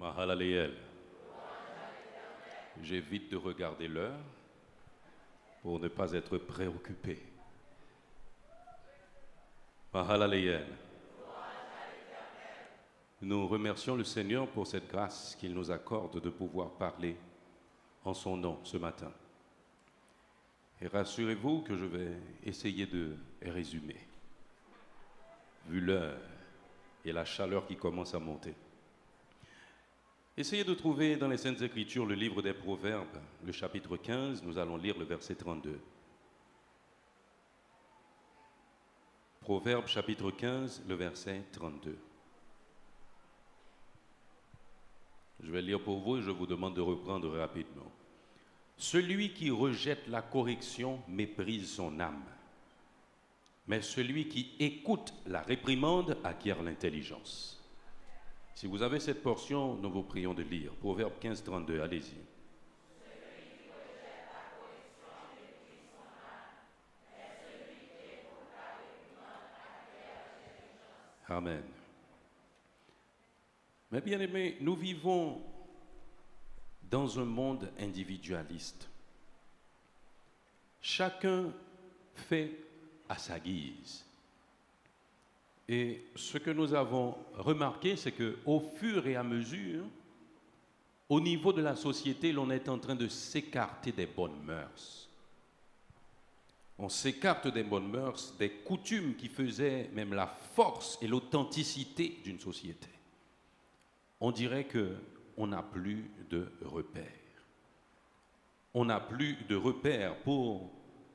Mahalaleel. J'évite de regarder l'heure pour ne pas être préoccupé. Mahalaleel. Nous remercions le Seigneur pour cette grâce qu'il nous accorde de pouvoir parler en son nom ce matin. Et rassurez-vous que je vais essayer de résumer, vu l'heure et la chaleur qui commence à monter. Essayez de trouver dans les Saintes Écritures le livre des Proverbes, le chapitre 15, nous allons lire le verset 32. Proverbes chapitre 15, le verset 32. Je vais lire pour vous et je vous demande de reprendre rapidement. Celui qui rejette la correction méprise son âme, mais celui qui écoute la réprimande acquiert l'intelligence. Si vous avez cette portion, nous vous prions de lire. Proverbe 15, 32, allez-y. Amen. Mes bien-aimés, nous vivons dans un monde individualiste. Chacun fait à sa guise. Et ce que nous avons remarqué, c'est qu'au fur et à mesure, au niveau de la société, l'on est en train de s'écarter des bonnes mœurs. On s'écarte des bonnes mœurs, des coutumes qui faisaient même la force et l'authenticité d'une société. On dirait qu'on n'a plus de repères. On n'a plus de repères pour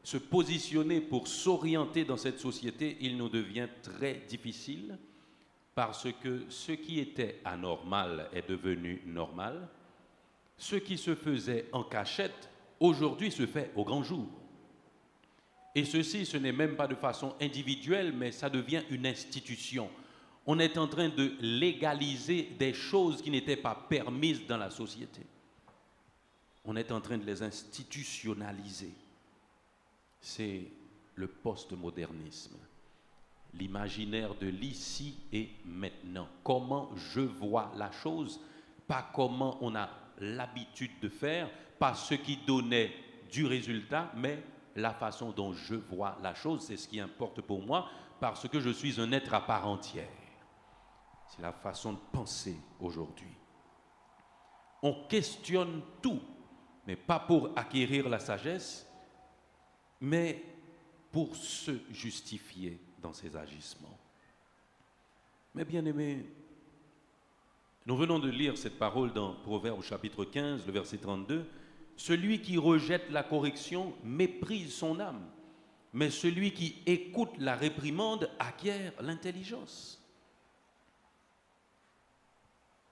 se positionner, pour s'orienter dans cette société. Il nous devient très difficile parce que ce qui était anormal est devenu normal. Ce qui se faisait en cachette, aujourd'hui se fait au grand jour. Et ceci, ce n'est même pas de façon individuelle, mais ça devient une institution. On est en train de légaliser des choses qui n'étaient pas permises dans la société. On est en train de les institutionnaliser. C'est le postmodernisme, l'imaginaire de l'ici et maintenant. Comment je vois la chose, pas comment on a l'habitude de faire, pas ce qui donnait du résultat, mais la façon dont je vois la chose, c'est ce qui importe pour moi, parce que je suis un être à part entière. C'est la façon de penser aujourd'hui. On questionne tout, mais pas pour acquérir la sagesse, mais pour se justifier dans ses agissements. Mes bien-aimés, nous venons de lire cette parole dans Proverbes chapitre 15, le verset 32. Celui qui rejette la correction méprise son âme, mais celui qui écoute la réprimande acquiert l'intelligence.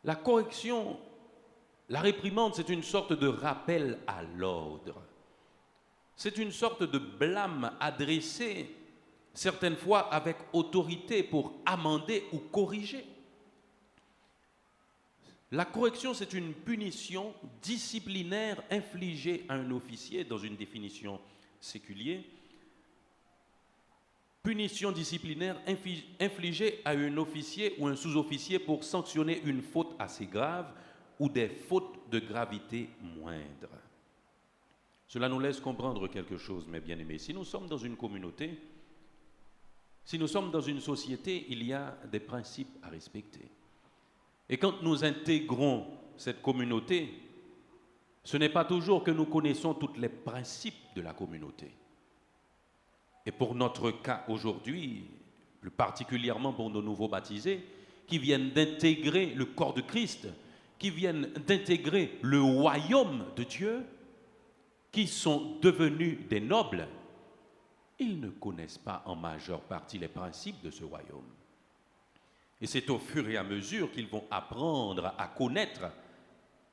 La correction, la réprimande, c'est une sorte de rappel à l'ordre. C'est une sorte de blâme adressé certaines fois avec autorité pour amender ou corriger. La correction, c'est une punition disciplinaire infligée à un officier dans une définition séculière. Punition disciplinaire infligée à un officier ou un sous-officier pour sanctionner une faute assez grave ou des fautes de gravité moindre. Cela nous laisse comprendre quelque chose, mes bien-aimés. Si nous sommes dans une communauté, si nous sommes dans une société, il y a des principes à respecter. Et quand nous intégrons cette communauté, ce n'est pas toujours que nous connaissons tous les principes de la communauté. Et pour notre cas aujourd'hui, plus particulièrement pour nos nouveaux baptisés, qui viennent d'intégrer le corps de Christ, qui viennent d'intégrer le royaume de Dieu, qui sont devenus des nobles, ils ne connaissent pas en majeure partie les principes de ce royaume. Et c'est au fur et à mesure qu'ils vont apprendre à connaître,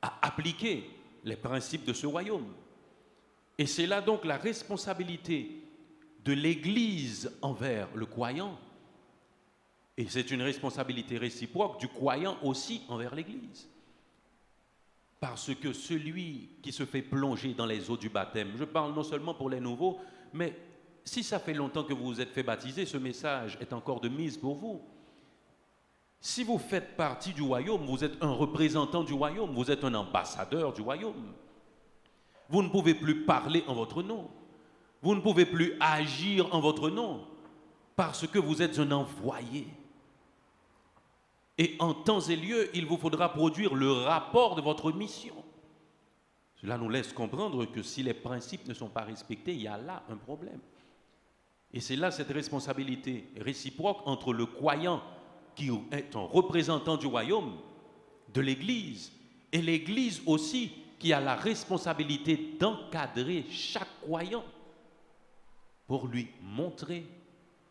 à appliquer les principes de ce royaume. Et c'est là donc la responsabilité de l'Église envers le croyant. Et c'est une responsabilité réciproque du croyant aussi envers l'Église. Parce que celui qui se fait plonger dans les eaux du baptême, je parle non seulement pour les nouveaux, mais si ça fait longtemps que vous vous êtes fait baptiser, ce message est encore de mise pour vous. Si vous faites partie du royaume, vous êtes un représentant du royaume, vous êtes un ambassadeur du royaume. Vous ne pouvez plus parler en votre nom. Vous ne pouvez plus agir en votre nom parce que vous êtes un envoyé. Et en temps et lieu, il vous faudra produire le rapport de votre mission. Cela nous laisse comprendre que si les principes ne sont pas respectés, il y a là un problème. Et c'est là cette responsabilité réciproque entre le croyant qui est un représentant du royaume, de l'Église, et l'Église aussi qui a la responsabilité d'encadrer chaque croyant pour lui montrer,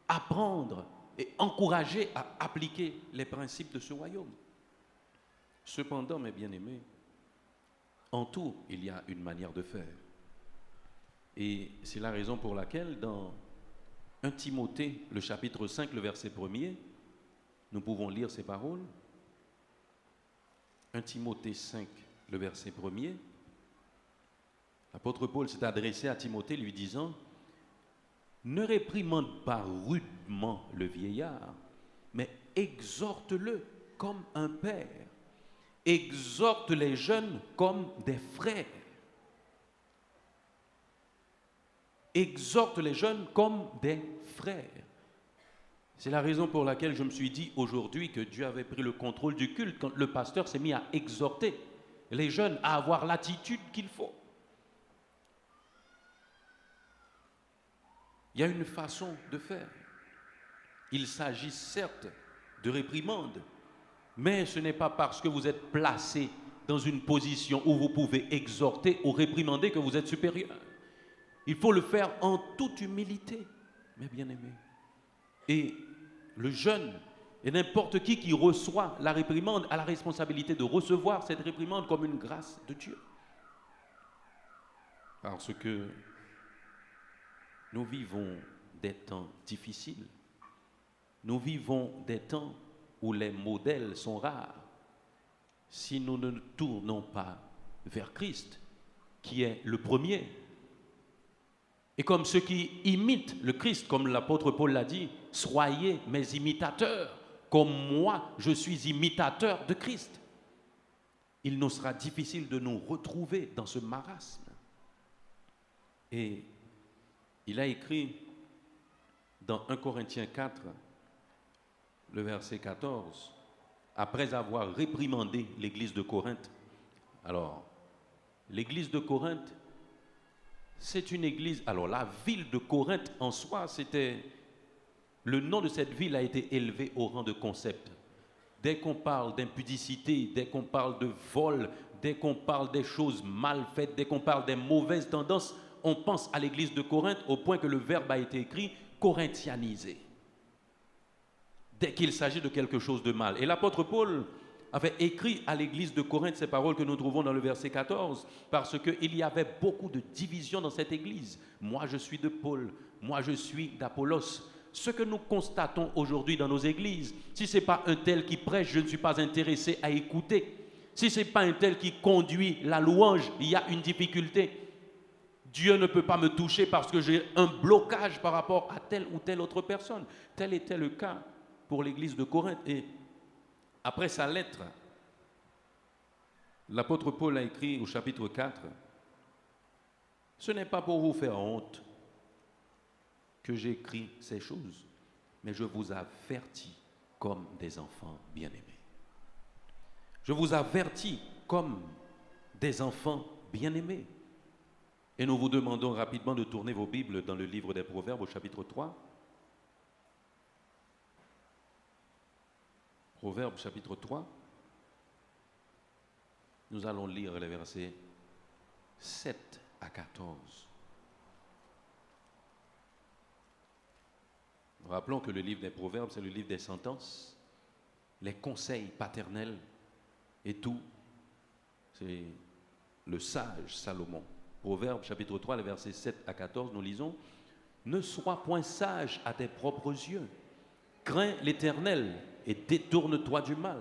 apprendre et encourager à appliquer les principes de ce royaume. Cependant, mes bien-aimés, en tout, il y a une manière de faire. Et c'est la raison pour laquelle dans 1 Timothée, le chapitre 5, le verset 1er, nous pouvons lire ces paroles. 1 Timothée 5, le verset 1er. L'apôtre Paul s'est adressé à Timothée lui disant: ne réprimande pas rudement le vieillard, mais exhorte-le comme un père. Exhorte les jeunes comme des frères. Exhorte les jeunes comme des frères. C'est la raison pour laquelle je me suis dit aujourd'hui que Dieu avait pris le contrôle du culte quand le pasteur s'est mis à exhorter les jeunes à avoir l'attitude qu'il faut. Il y a une façon de faire. Il s'agit certes de réprimande, mais ce n'est pas parce que vous êtes placé dans une position où vous pouvez exhorter ou réprimander que vous êtes supérieur. Il faut le faire en toute humilité, mes bien-aimés. Et le jeune et n'importe qui reçoit la réprimande a la responsabilité de recevoir cette réprimande comme une grâce de Dieu. Parce que nous vivons des temps difficiles. Nous vivons des temps où les modèles sont rares. Si nous ne tournons pas vers Christ, qui est le premier, et comme ceux qui imitent le Christ, comme l'apôtre Paul l'a dit, soyez mes imitateurs, comme moi je suis imitateur de Christ. Il nous sera difficile de nous retrouver dans ce marasme. Et il a écrit dans 1 Corinthiens 4, le verset 14, après avoir réprimandé l'église de Corinthe. Alors, l'église de Corinthe, c'est une église. Alors, la ville de Corinthe en soi, c'était. Le nom de cette ville a été élevé au rang de concept. Dès qu'on parle d'impudicité, dès qu'on parle de vol, dès qu'on parle des choses mal faites, dès qu'on parle des mauvaises tendances, on pense à l'église de Corinthe au point que le verbe a été écrit corinthianiser. Dès qu'il s'agit de quelque chose de mal. Et l'apôtre Paul avait écrit à l'église de Corinthe ces paroles que nous trouvons dans le verset 14, parce qu'il y avait beaucoup de divisions dans cette église. Moi, je suis de Paul, moi, je suis d'Apollos. Ce que nous constatons aujourd'hui dans nos églises, si ce n'est pas un tel qui prêche, je ne suis pas intéressé à écouter. Si ce n'est pas un tel qui conduit la louange, il y a une difficulté. Dieu ne peut pas me toucher parce que j'ai un blocage par rapport à telle ou telle autre personne. Tel était le cas pour l'église de Corinthe. Et après sa lettre, l'apôtre Paul a écrit au chapitre 4, « Ce n'est pas pour vous faire honte que j'écris ces choses, mais je vous avertis comme des enfants bien-aimés. » Je vous avertis comme des enfants bien-aimés. Et nous vous demandons rapidement de tourner vos Bibles dans le livre des Proverbes au chapitre 3. Proverbes chapitre 3. Nous allons lire les versets 7 à 14. Nous rappelons que le livre des Proverbes, c'est le livre des sentences, les conseils paternels et tout. C'est le sage Salomon. Proverbes chapitre 3, les versets 7 à 14, nous lisons « Ne sois point sage à tes propres yeux, crains l'Éternel et détourne-toi du mal.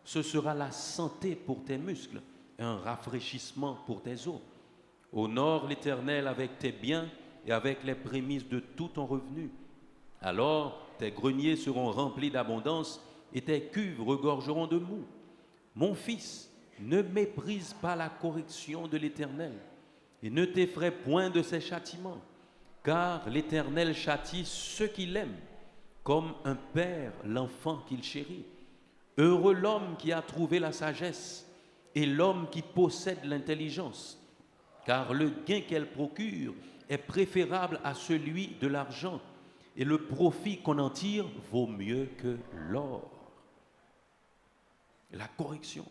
Ce sera la santé pour tes muscles, un rafraîchissement pour tes os. Honore l'Éternel avec tes biens et avec les prémices de tout ton revenu. Alors tes greniers seront remplis d'abondance et tes cuves regorgeront de mou. Mon fils, ne méprise pas la correction de l'Éternel et ne t'effraie point de ses châtiments, car l'Éternel châtie ceux qu'il aime, comme un père l'enfant qu'il chérit. Heureux l'homme qui a trouvé la sagesse et l'homme qui possède l'intelligence, car le gain qu'elle procure est préférable à celui de l'argent, et le profit qu'on en tire vaut mieux que l'or. La correction,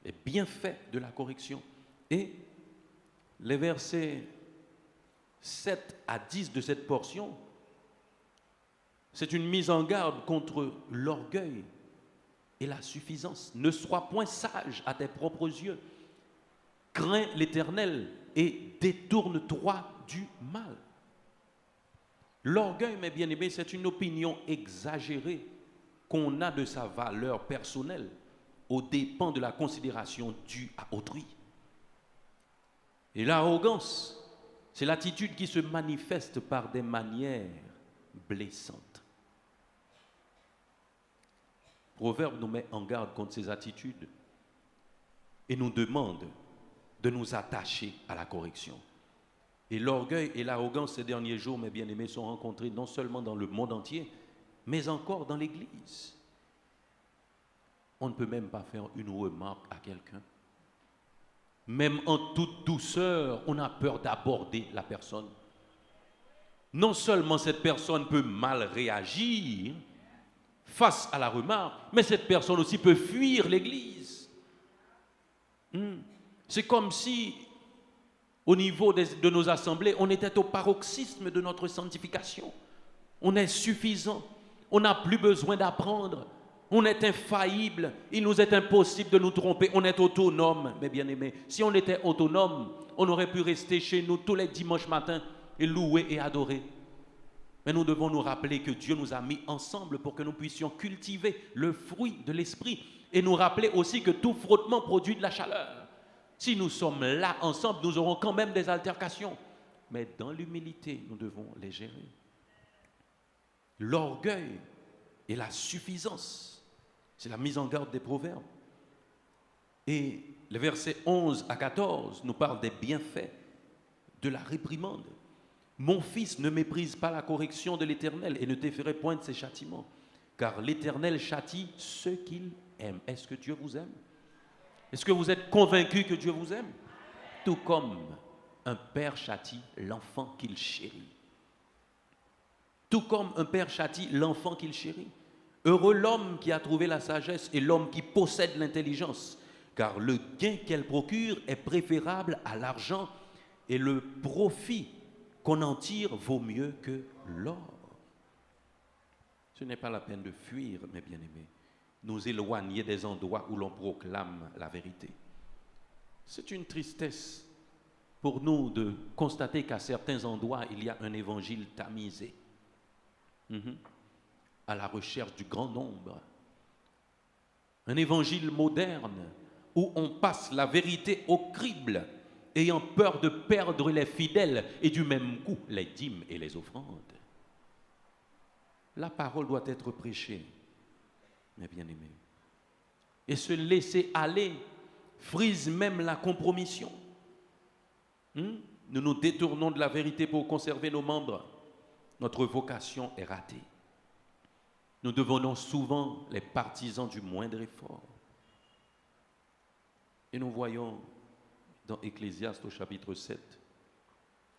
les bienfaits de la correction. Et les versets 7 à 10 de cette portion, c'est une mise en garde contre l'orgueil et la suffisance. Ne sois point sage à tes propres yeux. Crains l'Éternel et détourne-toi du mal. L'orgueil, mes bien-aimés, c'est une opinion exagérée qu'on a de sa valeur personnelle aux dépens de la considération due à autrui. Et l'arrogance, c'est l'attitude qui se manifeste par des manières blessantes. Proverbe nous met en garde contre ces attitudes et nous demande de nous attacher à la correction. Et l'orgueil et l'arrogance ces derniers jours, mes bien-aimés, sont rencontrés non seulement dans le monde entier, mais encore dans l'Église. On ne peut même pas faire une remarque à quelqu'un. Même en toute douceur, on a peur d'aborder la personne. Non seulement cette personne peut mal réagir face à la remarque, mais cette personne aussi peut fuir l'Église. C'est comme si, au niveau de nos assemblées, on était au paroxysme de notre sanctification. On est suffisant, on n'a plus besoin d'apprendre, on est infaillible, il nous est impossible de nous tromper, on est autonome, mes bien-aimés. Si on était autonome, on aurait pu rester chez nous tous les dimanches matins et louer et adorer. Mais nous devons nous rappeler que Dieu nous a mis ensemble pour que nous puissions cultiver le fruit de l'esprit et nous rappeler aussi que tout frottement produit de la chaleur. Si nous sommes là ensemble, nous aurons quand même des altercations. Mais dans l'humilité, nous devons les gérer. L'orgueil et la suffisance, c'est la mise en garde des proverbes. Et les versets 11 à 14 nous parlent des bienfaits de la réprimande. Mon fils, ne méprise pas la correction de l'Éternel et ne t'effraie point de ses châtiments, car l'Éternel châtie ceux qu'il aime. Est-ce que Dieu vous aime? Est-ce que vous êtes convaincu que Dieu vous aime? Tout comme un père châtie l'enfant qu'il chérit. Tout comme un père châtie l'enfant qu'il chérit. Heureux l'homme qui a trouvé la sagesse et l'homme qui possède l'intelligence, car le gain qu'elle procure est préférable à l'argent et le profit qu'on en tire vaut mieux que l'or. Ce n'est pas la peine de fuir, mes bien-aimés, nous éloigner des endroits où l'on proclame la vérité. C'est une tristesse pour nous de constater qu'à certains endroits, il y a un évangile tamisé, à la recherche du grand nombre. Un évangile moderne où on passe la vérité au crible, ayant peur de perdre les fidèles et du même coup les dîmes et les offrandes. La parole doit être prêchée, mes bien-aimés. Et se laisser aller frise même la compromission. Nous nous détournons de la vérité pour conserver nos membres. Notre vocation est ratée. Nous devenons souvent les partisans du moindre effort. Et nous voyons dans Ecclésiaste au chapitre 7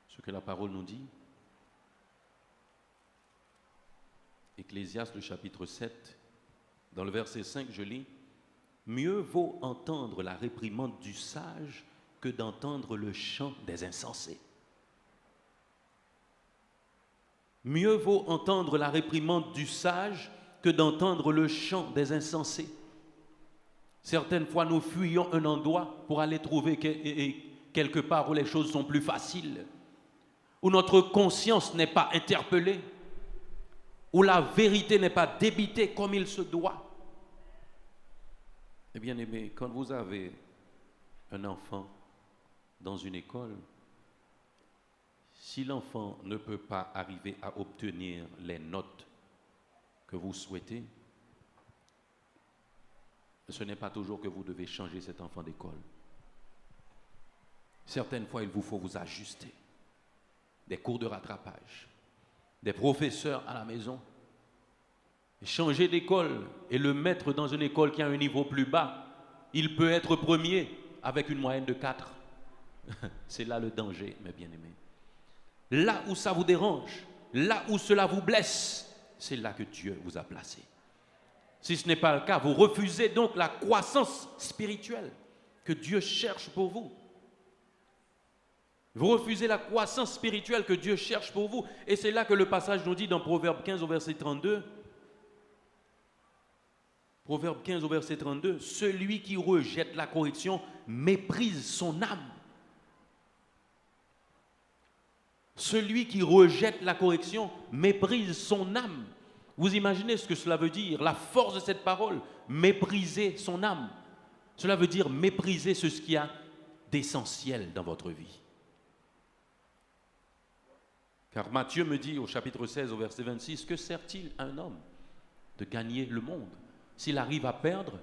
ce que la parole nous dit. Ecclésiaste, le chapitre 7, dans le verset 5, je lis « Mieux vaut entendre la réprimande du sage que d'entendre le chant des insensés. » Mieux vaut entendre la réprimande du sage que d'entendre le chant des insensés. Certaines fois, nous fuyons un endroit pour aller trouver quelque part où les choses sont plus faciles, où notre conscience n'est pas interpellée, où la vérité n'est pas débitée comme il se doit. Eh bien aimé, quand vous avez un enfant dans une école, si l'enfant ne peut pas arriver à obtenir les notes que vous souhaitez, ce n'est pas toujours que vous devez changer cet enfant d'école. Certaines fois, il vous faut vous ajuster. Des cours de rattrapage, des professeurs à la maison. Changer d'école et le mettre dans une école qui a un niveau plus bas, il peut être premier avec une moyenne de 4. C'est là le danger, mes bien-aimés. Là où ça vous dérange, là où cela vous blesse, c'est là que Dieu vous a placé. Si ce n'est pas le cas, vous refusez donc la croissance spirituelle que Dieu cherche pour vous. Vous refusez la croissance spirituelle que Dieu cherche pour vous. Et c'est là que le passage nous dit dans Proverbe 15 au verset 32, Proverbe 15 au verset 32, celui qui rejette la correction méprise son âme. Celui qui rejette la correction méprise son âme. Vous imaginez ce que cela veut dire, la force de cette parole, mépriser son âme. Cela veut dire mépriser ce qui a d'essentiel dans votre vie. Car Matthieu me dit au chapitre 16 au verset 26, que sert-il à un homme de gagner le monde s'il arrive à perdre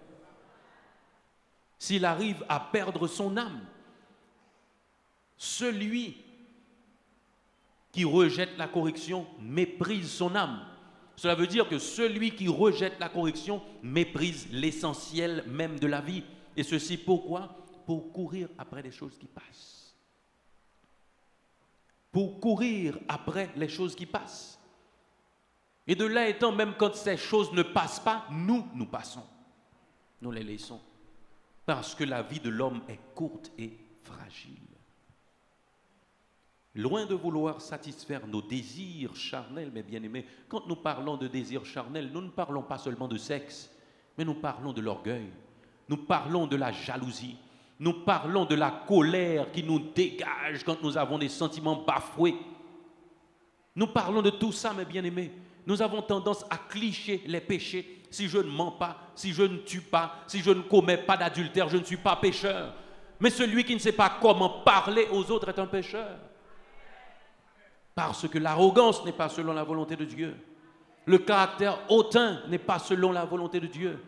son âme? Celui qui rejette la correction méprise son âme. Cela veut dire que celui qui rejette la correction méprise l'essentiel même de la vie. Et ceci pourquoi? Pour courir après les choses qui passent. Pour courir après les choses qui passent. Et de là étant, même quand ces choses ne passent pas, nous passons. Nous les laissons. Parce que la vie de l'homme est courte et fragile. Loin de vouloir satisfaire nos désirs charnels, mes bien-aimés, quand nous parlons de désirs charnels, nous ne parlons pas seulement de sexe, mais nous parlons de l'orgueil, nous parlons de la jalousie, nous parlons de la colère qui nous dégage quand nous avons des sentiments bafoués. Nous parlons de tout ça, mes bien-aimés. Nous avons tendance à clicher les péchés. Si je ne mens pas, si je ne tue pas, si je ne commets pas d'adultère, je ne suis pas pécheur. Mais celui qui ne sait pas comment parler aux autres est un pécheur. Parce que l'arrogance n'est pas selon la volonté de Dieu. Le caractère hautain n'est pas selon la volonté de Dieu.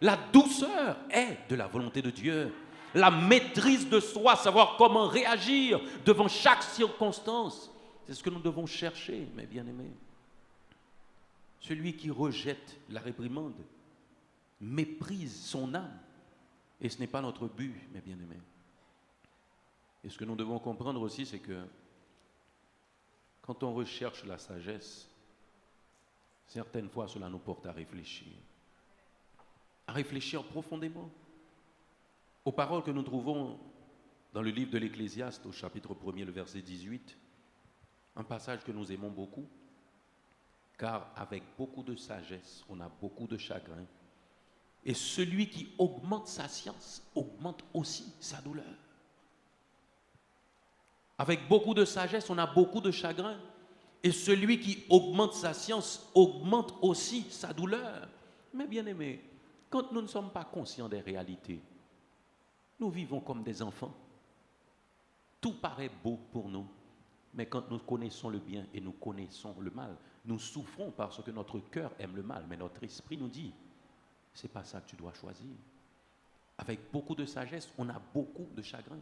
La douceur est de la volonté de Dieu. La maîtrise de soi, savoir comment réagir devant chaque circonstance, c'est ce que nous devons chercher, mes bien-aimés. Celui qui rejette la réprimande méprise son âme. Et ce n'est pas notre but, mes bien-aimés. Et ce que nous devons comprendre aussi, c'est que quand on recherche la sagesse, certaines fois cela nous porte à réfléchir profondément aux paroles que nous trouvons dans le livre de l'Ecclésiaste, au chapitre 1er, le verset 18, un passage que nous aimons beaucoup, car avec beaucoup de sagesse, on a beaucoup de chagrin, et celui qui augmente sa science augmente aussi sa douleur. Avec beaucoup de sagesse, on a beaucoup de chagrin, et celui qui augmente sa science augmente aussi sa douleur. Mais bien aimés, quand nous ne sommes pas conscients des réalités, nous vivons comme des enfants. Tout paraît beau pour nous, mais quand nous connaissons le bien et nous connaissons le mal, nous souffrons parce que notre cœur aime le mal, mais notre esprit nous dit, c'est pas ça que tu dois choisir. Avec beaucoup de sagesse, on a beaucoup de chagrin.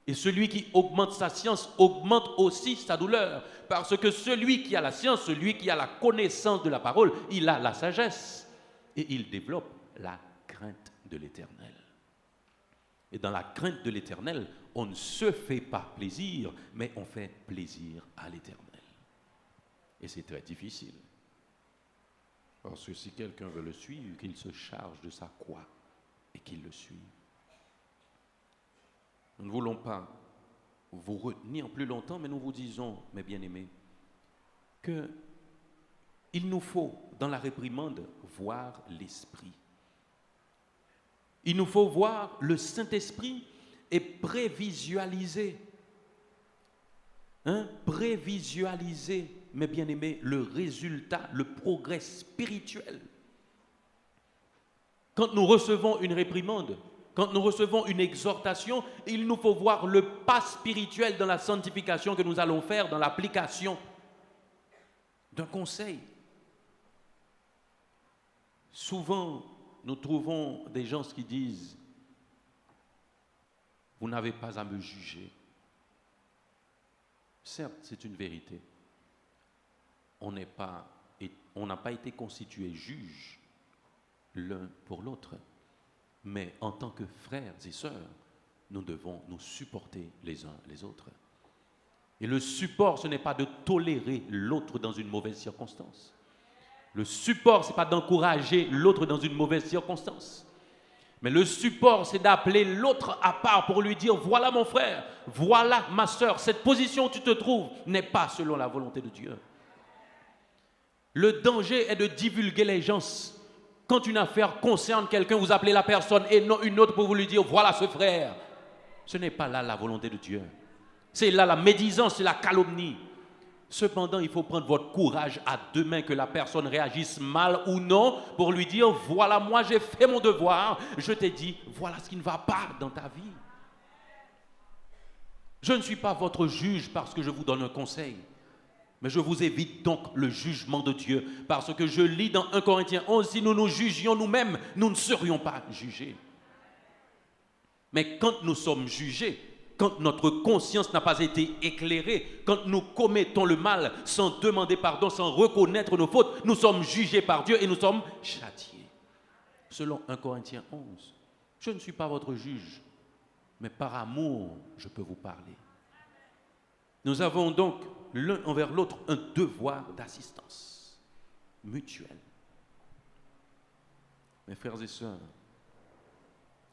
Et celui qui augmente sa science augmente aussi sa douleur, parce que celui qui a la science, celui qui a la connaissance de la parole, il a la sagesse et il développe la crainte de l'Éternel. Et dans la crainte de l'Éternel, on ne se fait pas plaisir, mais on fait plaisir à l'Éternel. Et c'est très difficile. Parce que si quelqu'un veut le suivre, qu'il se charge de sa croix et qu'il le suive. Nous ne voulons pas vous retenir plus longtemps, mais nous vous disons, mes bien-aimés, qu'il nous faut, dans la réprimande, voir l'Esprit. Il nous faut voir le Saint-Esprit et prévisualiser. Prévisualiser, mes bien-aimés, le résultat, le progrès spirituel. Quand nous recevons une réprimande, quand nous recevons une exhortation, il nous faut voir le pas spirituel dans la sanctification que nous allons faire, dans l'application d'un conseil. Souvent, nous trouvons des gens qui disent, vous n'avez pas à me juger. Certes, c'est une vérité. On n'a pas été constitués juges l'un pour l'autre. Mais en tant que frères et sœurs, nous devons nous supporter les uns les autres. Et le support, ce n'est pas de tolérer l'autre dans une mauvaise circonstance. Le support, ce n'est pas d'encourager l'autre dans une mauvaise circonstance. Mais le support, c'est d'appeler l'autre à part pour lui dire, voilà mon frère, voilà ma sœur, cette position où tu te trouves n'est pas selon la volonté de Dieu. Le danger est de divulguer les gens. Quand une affaire concerne quelqu'un, vous appelez la personne et non une autre pour vous lui dire, voilà ce frère. Ce n'est pas là la volonté de Dieu. C'est là la médisance, c'est la calomnie. Cependant, il faut prendre votre courage à deux mains, que la personne réagisse mal ou non, pour lui dire, voilà, moi j'ai fait mon devoir, je t'ai dit, voilà ce qui ne va pas dans ta vie. Je ne suis pas votre juge parce que je vous donne un conseil, mais je vous évite donc le jugement de Dieu, parce que je lis dans 1 Corinthiens 11, si nous nous jugions nous-mêmes, nous ne serions pas jugés. Mais quand nous sommes jugés, quand notre conscience n'a pas été éclairée, quand nous commettons le mal sans demander pardon, sans reconnaître nos fautes, nous sommes jugés par Dieu et nous sommes châtiés. Selon 1 Corinthiens 11, je ne suis pas votre juge, mais par amour, je peux vous parler. Nous avons donc l'un envers l'autre un devoir d'assistance mutuelle. Mes frères et sœurs,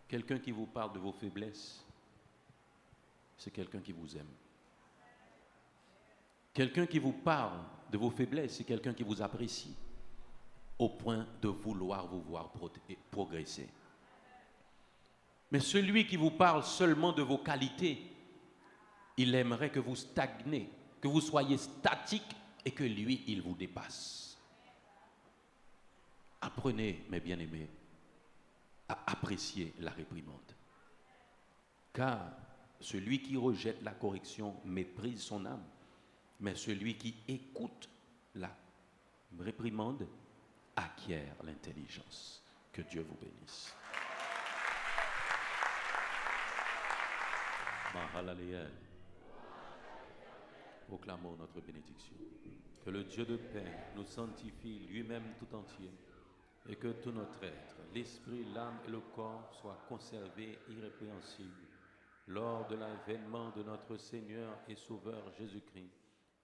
quelqu'un qui vous parle de vos faiblesses, c'est quelqu'un qui vous aime. Quelqu'un qui vous parle de vos faiblesses, c'est quelqu'un qui vous apprécie au point de vouloir vous voir progresser. Mais celui qui vous parle seulement de vos qualités, il aimerait que vous stagnez, que vous soyez statique et que lui, il vous dépasse. Apprenez, mes bien-aimés, à apprécier la réprimande. Car celui qui rejette la correction méprise son âme, mais celui qui écoute la réprimande acquiert l'intelligence. Que Dieu vous bénisse. Mahalaleel. Proclamons notre bénédiction. Que le Dieu de paix nous sanctifie lui-même tout entier et que tout notre être, l'esprit, l'âme et le corps soient conservés irrépréhensibles lors de l'avènement de notre Seigneur et Sauveur Jésus-Christ,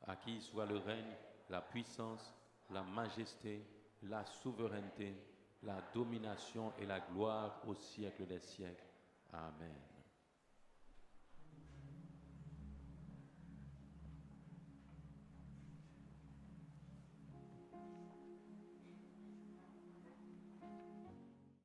à qui soit le règne, la puissance, la majesté, la souveraineté, la domination et la gloire au siècle des siècles. Amen.